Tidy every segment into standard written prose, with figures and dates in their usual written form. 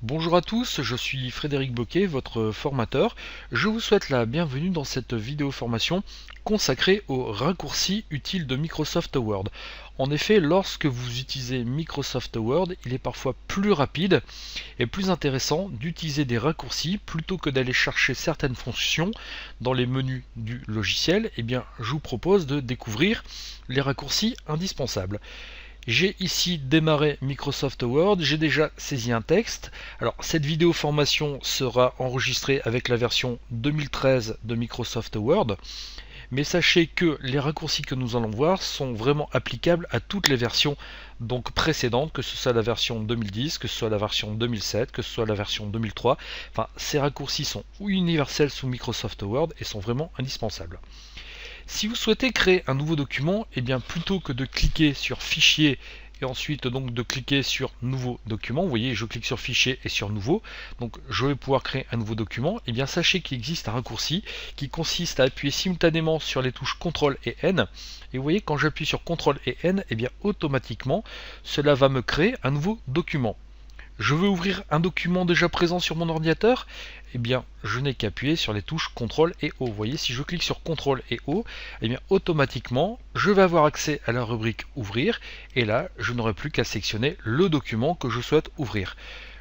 Bonjour à tous, je suis Frédéric Boquet, votre formateur. Je vous souhaite la bienvenue dans cette vidéo formation consacrée aux raccourcis utiles de Microsoft Word. En effet, lorsque vous utilisez Microsoft Word, il est parfois plus rapide et plus intéressant d'utiliser des raccourcis plutôt que d'aller chercher certaines fonctions dans les menus du logiciel. Eh bien, je vous propose de découvrir les raccourcis indispensables. J'ai ici démarré Microsoft Word, j'ai déjà saisi un texte. Alors cette vidéo formation sera enregistrée avec la version 2013 de Microsoft Word, mais sachez que les raccourcis que nous allons voir sont vraiment applicables à toutes les versions donc précédentes, que ce soit la version 2010, que ce soit la version 2007, que ce soit la version 2003. Enfin, ces raccourcis sont universels sous Microsoft Word et sont vraiment indispensables. Si vous souhaitez créer un nouveau document, et bien plutôt que de cliquer sur Fichier et ensuite donc de cliquer sur Nouveau document, vous voyez, je clique sur Fichier et sur Nouveau, donc je vais pouvoir créer un nouveau document. Et bien sachez qu'il existe un raccourci qui consiste à appuyer simultanément sur les touches CTRL et N. Et vous voyez, quand j'appuie sur CTRL et N, et bien automatiquement cela va me créer un nouveau document. Je veux ouvrir un document déjà présent sur mon ordinateur, eh bien je n'ai qu'à appuyer sur les touches CTRL et O. Vous voyez, si je clique sur CTRL et O, eh bien automatiquement je vais avoir accès à la rubrique Ouvrir, et là je n'aurai plus qu'à sélectionner le document que je souhaite ouvrir.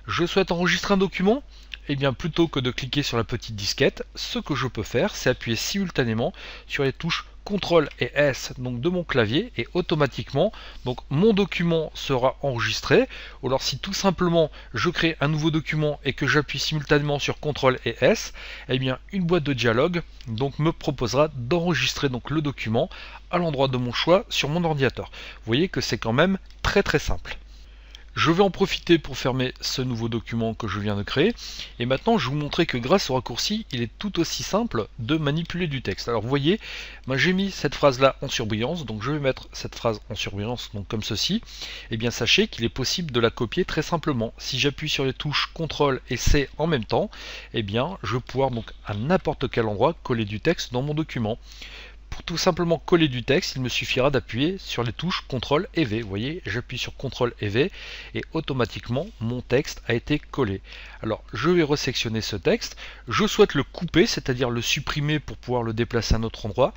Je souhaite enregistrer un document, et bien plutôt que de cliquer sur la petite disquette, ce que je peux faire, c'est appuyer simultanément sur les touches CTRL et S donc de mon clavier, et automatiquement donc mon document sera enregistré. Ou alors si tout simplement je crée un nouveau document et que j'appuie simultanément sur CTRL et S, eh bien une boîte de dialogue donc me proposera d'enregistrer donc le document à l'endroit de mon choix sur mon ordinateur. Vous voyez que c'est quand même très simple. Je vais en profiter pour fermer ce nouveau document que je viens de créer, et maintenant je vais vous montrer que grâce au raccourci, il est tout aussi simple de manipuler du texte. Alors vous voyez, j'ai mis cette phrase là en surbrillance, donc je vais mettre cette phrase en surbrillance donc comme ceci. Et bien sachez qu'il est possible de la copier très simplement. Si j'appuie sur les touches CTRL et C en même temps, et bien je vais pouvoir donc à n'importe quel endroit coller du texte dans mon document. Pour tout simplement coller du texte, il me suffira d'appuyer sur les touches CTRL et V. Vous voyez, j'appuie sur CTRL et V et automatiquement mon texte a été collé. Alors je vais resectionner ce texte. Je souhaite le couper, c'est-à-dire le supprimer pour pouvoir le déplacer à un autre endroit.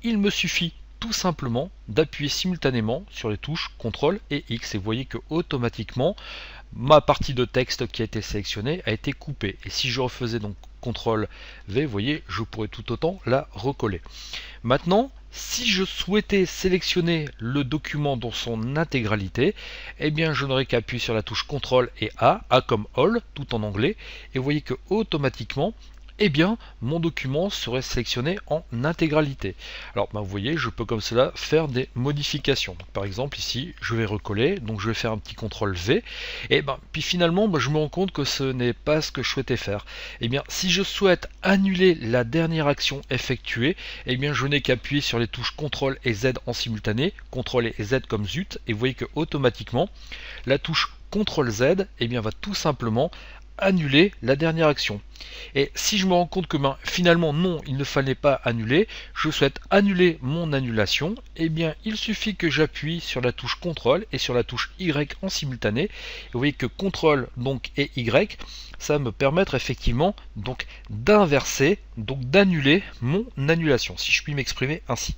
Il me suffit tout simplement d'appuyer simultanément sur les touches CTRL et X, et vous voyez que automatiquement ma partie de texte qui a été sélectionnée a été coupée. Et si je refaisais donc CTRL V, vous voyez, je pourrais tout autant la recoller. Maintenant, si je souhaitais sélectionner le document dans son intégralité, eh bien je n'aurais qu'à appuyer sur la touche CTRL et A comme All, tout en anglais, et vous voyez que automatiquement, eh bien mon document serait sélectionné en intégralité. Alors vous voyez, je peux comme cela faire des modifications. Donc, par exemple ici, je vais recoller, donc je vais faire un petit CTRL V, et puis finalement je me rends compte que ce n'est pas ce que je souhaitais faire. Eh bien si je souhaite annuler la dernière action effectuée, eh bien je n'ai qu'à appuyer sur les touches CTRL et Z en simultané, CTRL et Z comme zut, et vous voyez que automatiquement la touche CTRL Z eh bien, va tout simplement annuler la dernière action. Et si je me rends compte que finalement non, il ne fallait pas annuler, je souhaite annuler mon annulation, et bien il suffit que j'appuie sur la touche CTRL et sur la touche Y en simultané. Et vous voyez que CTRL donc et Y, ça va me permettre effectivement donc d'inverser, donc d'annuler mon annulation, si je puis m'exprimer ainsi.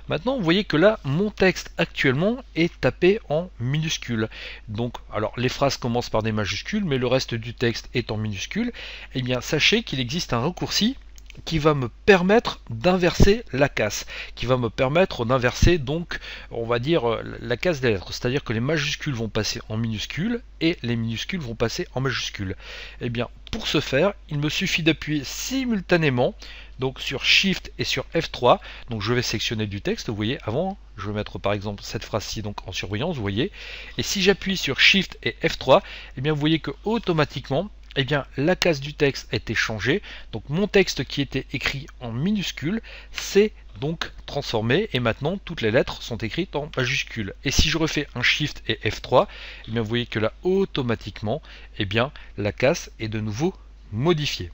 Maintenant, vous voyez que là, mon texte actuellement est tapé en minuscules. Donc, alors les phrases commencent par des majuscules, mais le reste du texte est en minuscules. Eh bien, sachez qu'il existe un raccourci qui va me permettre d'inverser la casse, qui va me permettre d'inverser donc, on va dire, la casse des lettres. C'est-à-dire que les majuscules vont passer en minuscules et les minuscules vont passer en majuscules. Eh bien, pour ce faire, il me suffit d'appuyer simultanément donc sur Shift et sur F3. Donc je vais sélectionner du texte, vous voyez, avant, je vais mettre par exemple cette phrase-ci donc en surbrillance, vous voyez. Et si j'appuie sur Shift et F3, eh bien vous voyez que automatiquement, eh bien, la case du texte a été changée. Donc mon texte qui était écrit en minuscules s'est donc transformé et maintenant toutes les lettres sont écrites en majuscules. Et si je refais un Shift et F3, eh bien, vous voyez que là automatiquement, eh bien, la case est de nouveau modifiée.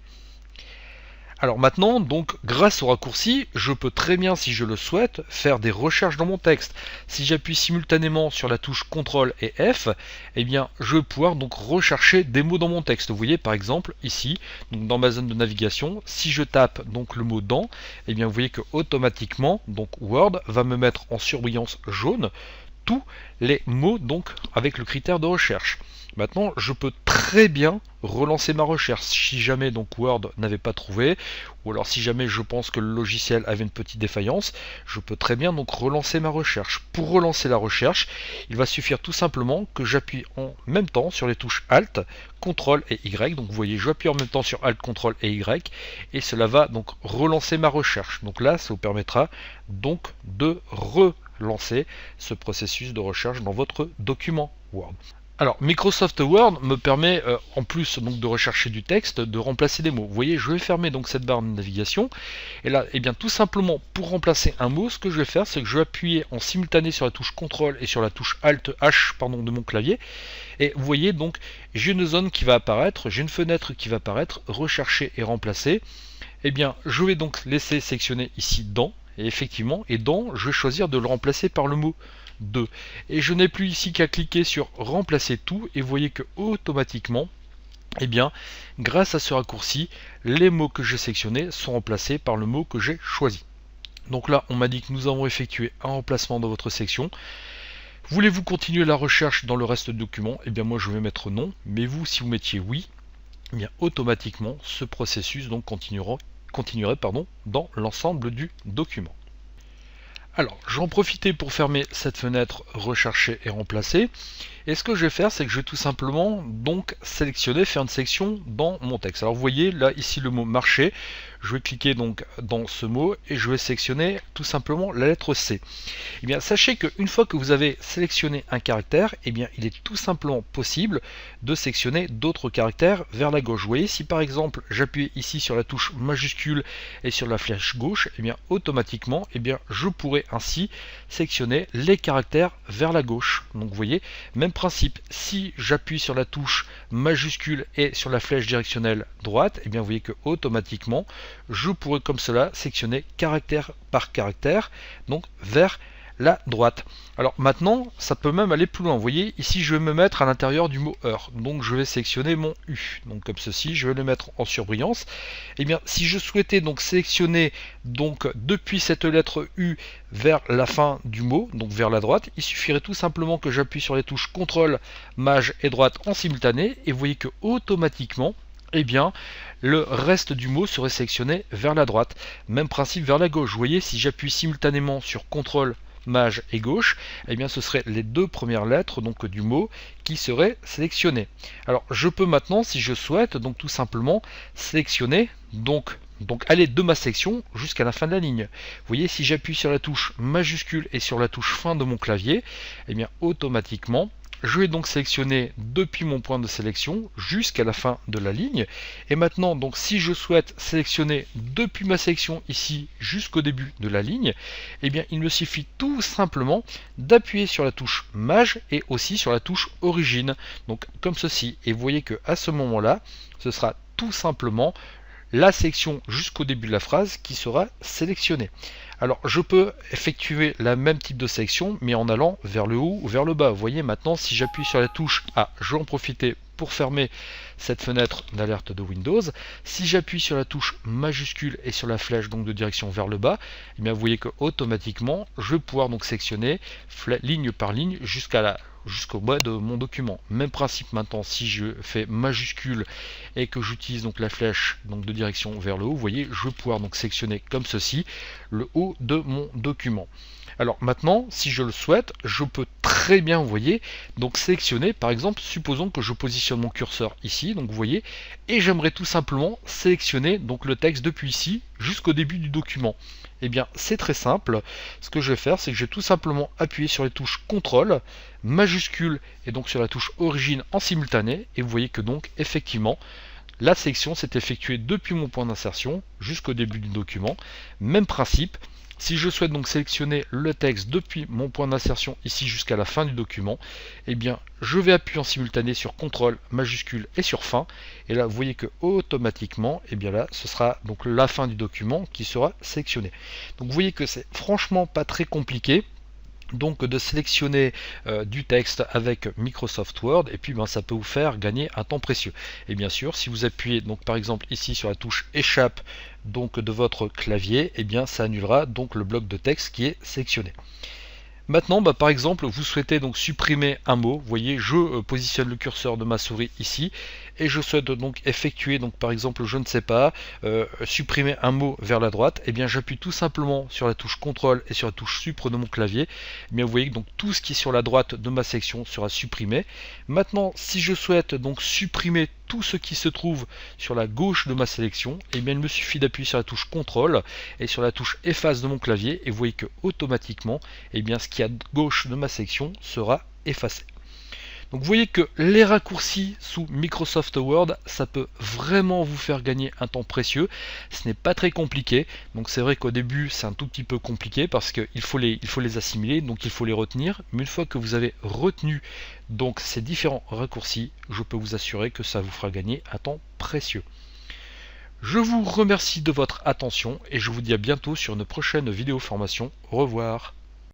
Alors maintenant, donc grâce au raccourci, je peux très bien, si je le souhaite, faire des recherches dans mon texte. Si j'appuie simultanément sur la touche CTRL et F, eh bien je vais pouvoir donc rechercher des mots dans mon texte. Vous voyez par exemple ici, donc dans ma zone de navigation, si je tape donc le mot dans, eh bien vous voyez que automatiquement, donc Word va me mettre en surbrillance jaune tous les mots donc avec le critère de recherche. Maintenant, je peux très bien relancer ma recherche si jamais donc Word n'avait pas trouvé, ou alors si jamais je pense que le logiciel avait une petite défaillance, je peux très bien donc relancer ma recherche. Pour relancer la recherche, il va suffire tout simplement que j'appuie en même temps sur les touches Alt, CTRL et Y. Donc vous voyez, je appuie en même temps sur Alt, CTRL et Y, et cela va donc relancer ma recherche. Donc là, ça vous permettra donc de relancer ce processus de recherche dans votre document Word. Alors, Microsoft Word me permet, en plus donc de rechercher du texte, de remplacer des mots. Vous voyez, je vais fermer donc cette barre de navigation. Et là, eh bien, tout simplement, pour remplacer un mot, ce que je vais faire, c'est que je vais appuyer en simultané sur la touche CTRL et sur la touche Alt H de mon clavier. Et vous voyez donc, j'ai une zone qui va apparaître, j'ai une fenêtre qui va apparaître, rechercher et remplacer. Eh bien, je vais donc laisser sélectionner ici dans, et effectivement, et dans, je vais choisir de le remplacer par le mot 2. Et je n'ai plus ici qu'à cliquer sur remplacer tout, et vous voyez que automatiquement, eh bien, grâce à ce raccourci, les mots que j'ai sélectionnés sont remplacés par le mot que j'ai choisi. Donc là, on m'a dit que nous avons effectué un remplacement dans votre section. Voulez-vous continuer la recherche dans le reste du document? Eh bien moi je vais mettre non, mais vous, si vous mettiez oui, eh bien automatiquement ce processus donc continuerait dans l'ensemble du document. Alors, je vais en profiter pour fermer cette fenêtre rechercher et remplacer. Et ce que je vais faire, c'est que je vais tout simplement donc sélectionner, faire une sélection dans mon texte. Alors vous voyez là ici le mot marché. Je vais cliquer donc dans ce mot et je vais sélectionner tout simplement la lettre C. Eh bien, sachez qu'une fois que vous avez sélectionné un caractère, eh bien, il est tout simplement possible de sélectionner d'autres caractères vers la gauche. Vous voyez, si par exemple j'appuie ici sur la touche majuscule et sur la flèche gauche, eh bien, automatiquement, eh bien, je pourrais ainsi sélectionner les caractères vers la gauche. Donc vous voyez, même principe, si j'appuie sur la touche majuscule et sur la flèche directionnelle droite, eh bien, vous voyez que automatiquement, je pourrais comme cela sélectionner caractère par caractère, donc vers la droite. Alors maintenant, ça peut même aller plus loin. Vous voyez, ici je vais me mettre à l'intérieur du mot heure. Donc je vais sélectionner mon U. Donc comme ceci, je vais le mettre en surbrillance. Et bien, si je souhaitais donc sélectionner donc depuis cette lettre U vers la fin du mot, donc vers la droite, il suffirait tout simplement que j'appuie sur les touches CTRL, Maj et droite en simultané. Et vous voyez que automatiquement, eh bien, le reste du mot serait sélectionné vers la droite. Même principe vers la gauche. Vous voyez, si j'appuie simultanément sur CTRL, Maj et gauche, eh bien ce seraient les deux premières lettres donc du mot qui seraient sélectionnées. Alors je peux maintenant, si je souhaite, donc tout simplement sélectionner donc aller de ma section jusqu'à la fin de la ligne. Vous voyez, si j'appuie sur la touche majuscule et sur la touche fin de mon clavier, eh bien automatiquement je vais donc sélectionner depuis mon point de sélection jusqu'à la fin de la ligne. Et maintenant, donc, si je souhaite sélectionner depuis ma sélection ici jusqu'au début de la ligne, eh bien, il me suffit tout simplement d'appuyer sur la touche Maj et aussi sur la touche Origine. Donc, comme ceci. Et vous voyez que à ce moment-là, ce sera tout simplement la section jusqu'au début de la phrase qui sera sélectionnée. Alors je peux effectuer la même type de sélection mais en allant vers le haut ou vers le bas. Vous voyez maintenant, si j'appuie sur la touche A, je vais en profiter pour fermer cette fenêtre d'alerte de Windows. Si j'appuie sur la touche majuscule et sur la flèche donc de direction vers le bas, eh bien, vous voyez que automatiquement je vais pouvoir donc sélectionner ligne par ligne jusqu'au bas de mon document. Même principe maintenant, si je fais majuscule et que j'utilise donc la flèche donc de direction vers le haut, vous voyez, je vais pouvoir donc sélectionner comme ceci le haut de mon document. Alors maintenant, si je le souhaite, je peux très bien, vous voyez, donc sélectionner, par exemple, supposons que je positionne mon curseur ici, donc vous voyez, et j'aimerais tout simplement sélectionner donc le texte depuis ici jusqu'au début du document. Eh bien, c'est très simple. Ce que je vais faire, c'est que je vais tout simplement appuyer sur les touches CTRL, majuscule et donc sur la touche Origine en simultané, et vous voyez que donc, effectivement, la sélection s'est effectuée depuis mon point d'insertion jusqu'au début du document. Même principe. Si je souhaite donc sélectionner le texte depuis mon point d'insertion ici jusqu'à la fin du document, eh bien je vais appuyer en simultané sur CTRL majuscule et sur fin, et là vous voyez que automatiquement, eh bien là ce sera donc la fin du document qui sera sélectionnée. Donc vous voyez que c'est franchement pas très compliqué donc de sélectionner du texte avec Microsoft Word, et puis ça peut vous faire gagner un temps précieux. Et bien sûr, si vous appuyez donc par exemple ici sur la touche échappe donc de votre clavier, et bien ça annulera donc le bloc de texte qui est sélectionné. Maintenant, par exemple, vous souhaitez donc supprimer un mot. Vous voyez, je positionne le curseur de ma souris ici et je souhaite donc effectuer, donc par exemple, je ne sais pas, supprimer un mot vers la droite. Et bien, j'appuie tout simplement sur la touche CTRL et sur la touche Supr de mon clavier. Et bien, vous voyez que donc tout ce qui est sur la droite de ma section sera supprimé. Maintenant, si je souhaite donc supprimer tout ce qui se trouve sur la gauche de ma sélection, et bien il me suffit d'appuyer sur la touche CTRL et sur la touche efface de mon clavier, et vous voyez que automatiquement, et bien ce qui est à gauche de ma section sera effacé. Donc vous voyez que les raccourcis sous Microsoft Word, ça peut vraiment vous faire gagner un temps précieux. Ce n'est pas très compliqué. Donc c'est vrai qu'au début c'est un tout petit peu compliqué parce qu'il faut les assimiler, donc il faut les retenir. Mais une fois que vous avez retenu donc ces différents raccourcis, je peux vous assurer que ça vous fera gagner un temps précieux. Je vous remercie de votre attention et je vous dis à bientôt sur une prochaine vidéo formation. Au revoir.